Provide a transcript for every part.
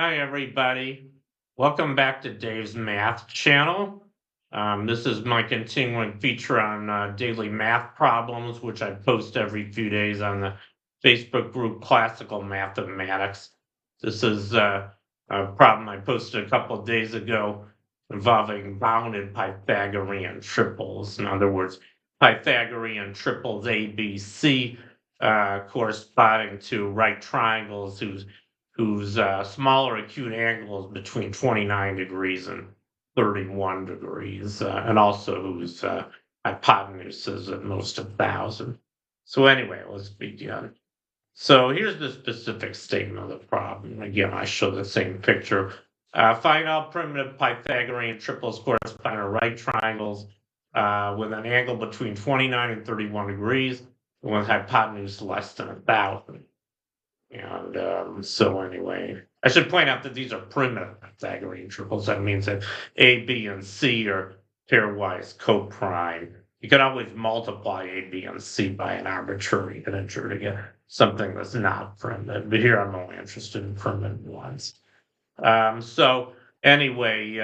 Hi, everybody. Welcome back to Dave's Math channel. This is my continuing feature on daily math problems, which I post every few days on the Facebook group Classical Mathematics. This is a problem I posted a couple of days ago involving bounded Pythagorean triples. In other words, Pythagorean triples ABC corresponding to right triangles whose smaller acute angle is between 29 degrees and 31 degrees, and also whose hypotenuse is at most 1,000. So anyway, let's begin. So here's the specific statement of the problem. Again, I show the same picture. Find all primitive Pythagorean triples corresponding to right triangles with an angle between 29 and 31 degrees, and with hypotenuse less than 1,000. And so anyway, I should point out that these are primitive Pythagorean triples. That means that A, B, and C are pairwise coprime. You can always multiply A, B, and C by an arbitrary integer to get something that's not primitive. But here I'm only interested in primitive ones. So anyway,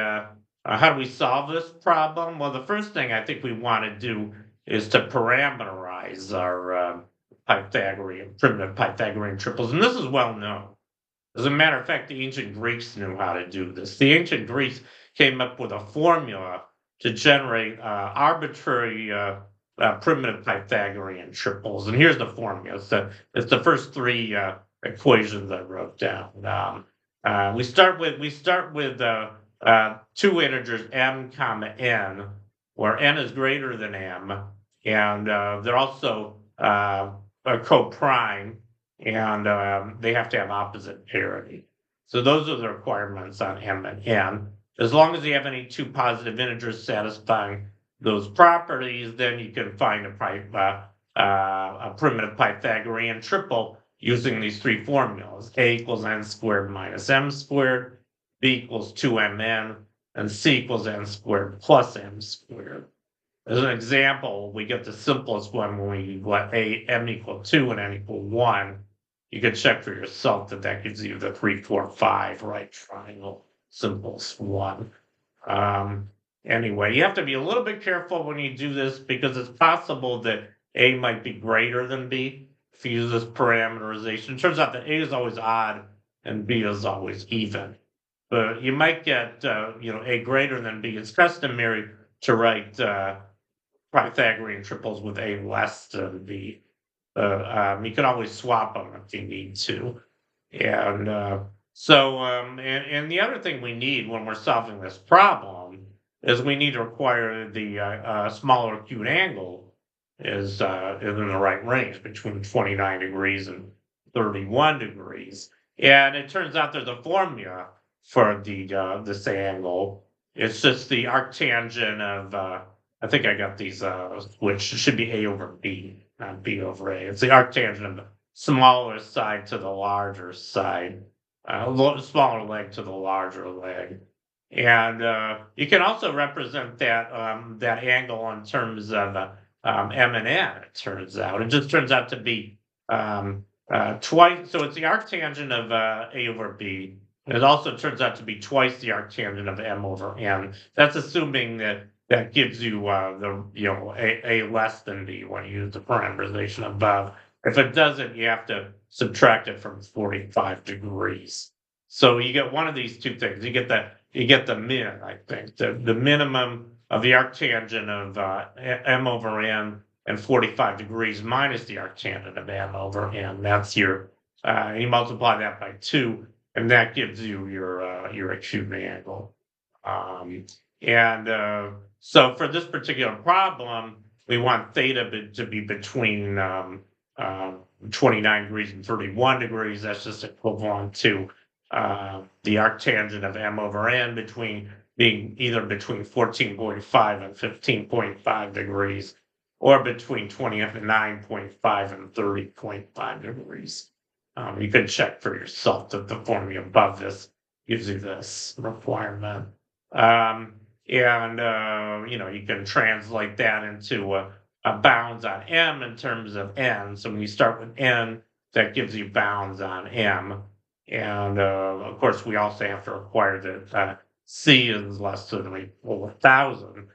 how do we solve this problem? Well, the first thing I think we want to do is to parameterize our primitive Pythagorean triples, and this is well known. As a matter of fact, the ancient Greeks knew how to do this. The ancient Greeks came up with a formula to generate arbitrary primitive Pythagorean triples, and here's the formula. It's the first three equations I wrote down. We start with two integers m comma n, where n is greater than m, and they're also a coprime, and they have to have opposite parity. So those are the requirements on m and n. As long as you have any two positive integers satisfying those properties, then you can find a primitive Pythagorean triple using these three formulas: a equals n squared minus m squared, b equals 2mn, and c equals n squared plus m squared. As an example, we get the simplest one when we let m equal 2 and n equal 1. You can check for yourself that gives you the 3, 4, 5 right triangle, simplest one. Anyway, you have to be a little bit careful when you do this because it's possible that a might be greater than b if you use this parameterization. It turns out that a is always odd and b is always even. But you might get, a greater than b. It's customary to write Pythagorean triples with a less than b. You can always swap them if you need to. And and the other thing we need when we're solving this problem is we need to require the smaller acute angle is in the right range between 29 degrees and 31 degrees. And it turns out there's a formula for this angle. It's just the arctangent of I think I got these which should be a over b, not b over a. It's the arctangent of the smaller side to the larger side, smaller leg to the larger leg. And you can also represent that angle in terms of m and n. It turns out it just turns out to be twice. So it's the arctangent of a over b. And it also turns out to be twice the arctangent of m over n. That's assuming that gives you a less than b when you use the parameterization above. If it doesn't, you have to subtract it from 45 degrees. So you get one of these two things. You get the min, I think, the minimum of the arctangent of m over n and 45 degrees minus the arctangent of m over n. That's your you multiply that by 2, and that gives you your acute angle. So for this particular problem, we want theta to be between 29 degrees and 31 degrees. That's just equivalent to the arctangent of m over n being either between 14.5 and 15.5 degrees, or between 29.5 and 30.5 degrees. You can check for yourself that the formula above this gives you this requirement. You can translate that into a bounds on m in terms of n. So when you start with n, that gives you bounds on m. And of course, we also have to require that C is less than or equal to 1,000.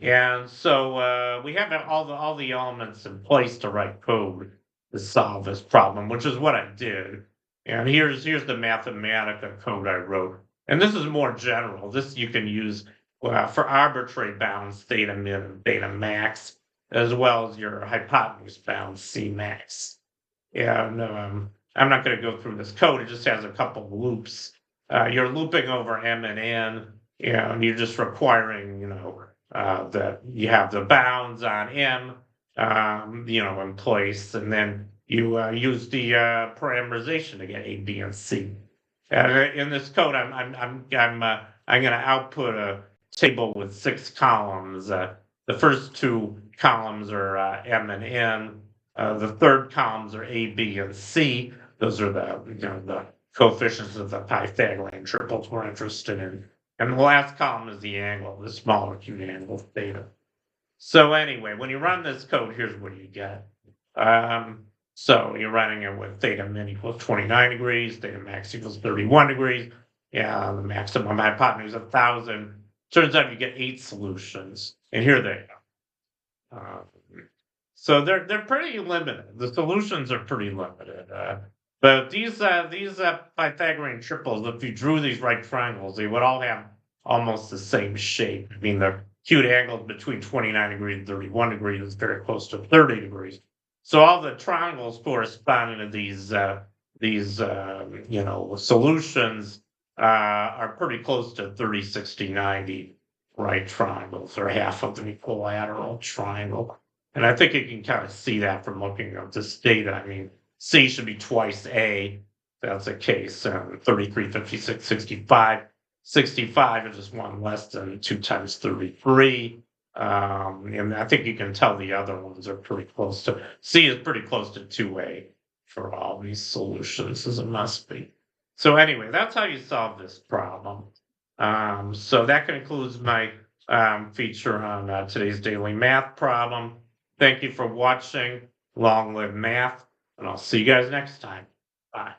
And so we have all the elements in place to write code to solve this problem, which is what I did. And here's the Mathematica code I wrote. And this is more general. This you can use for arbitrary bounds theta min and theta max, as well as your hypotenuse bound C max. And I'm not going to go through this code. It just has a couple loops. You're looping over M and N, and you're just requiring, that you have the bounds on M, in place, and then you use the parameterization to get A, B, and C. And in this code, I'm going to output a table with 6 columns. The first 2 columns are M and N. The third columns are A, B, and C. Those are the coefficients of the Pythagorean triples we're interested in. And the last column is the angle, the smaller acute angle theta. So anyway, when you run this code, here's what you get. So you're running it with theta min equals 29 degrees, theta max equals 31 degrees. Yeah, the maximum hypotenuse is 1,000. Turns out you get 8 solutions, and here they are. So they're pretty limited. The solutions are pretty limited. But these Pythagorean triples, if you drew these right triangles, they would all have almost the same shape. I mean, the acute angle between 29 degrees and 31 degrees is very close to 30 degrees. So all the triangles corresponding to these solutions are pretty close to 30, 60, 90 right triangles, or half of an equilateral triangle. And I think you can kind of see that from looking at this data. I mean, C should be twice A. That's the case. 33, 56, 65. 65 is just one less than 2 times 33. And I think you can tell the other ones are pretty close to, C is pretty close to 2A for all these solutions, as it must be. So anyway, that's how you solve this problem. So that concludes my feature on today's daily math problem. Thank you for watching. Long live math, and I'll see you guys next time. Bye.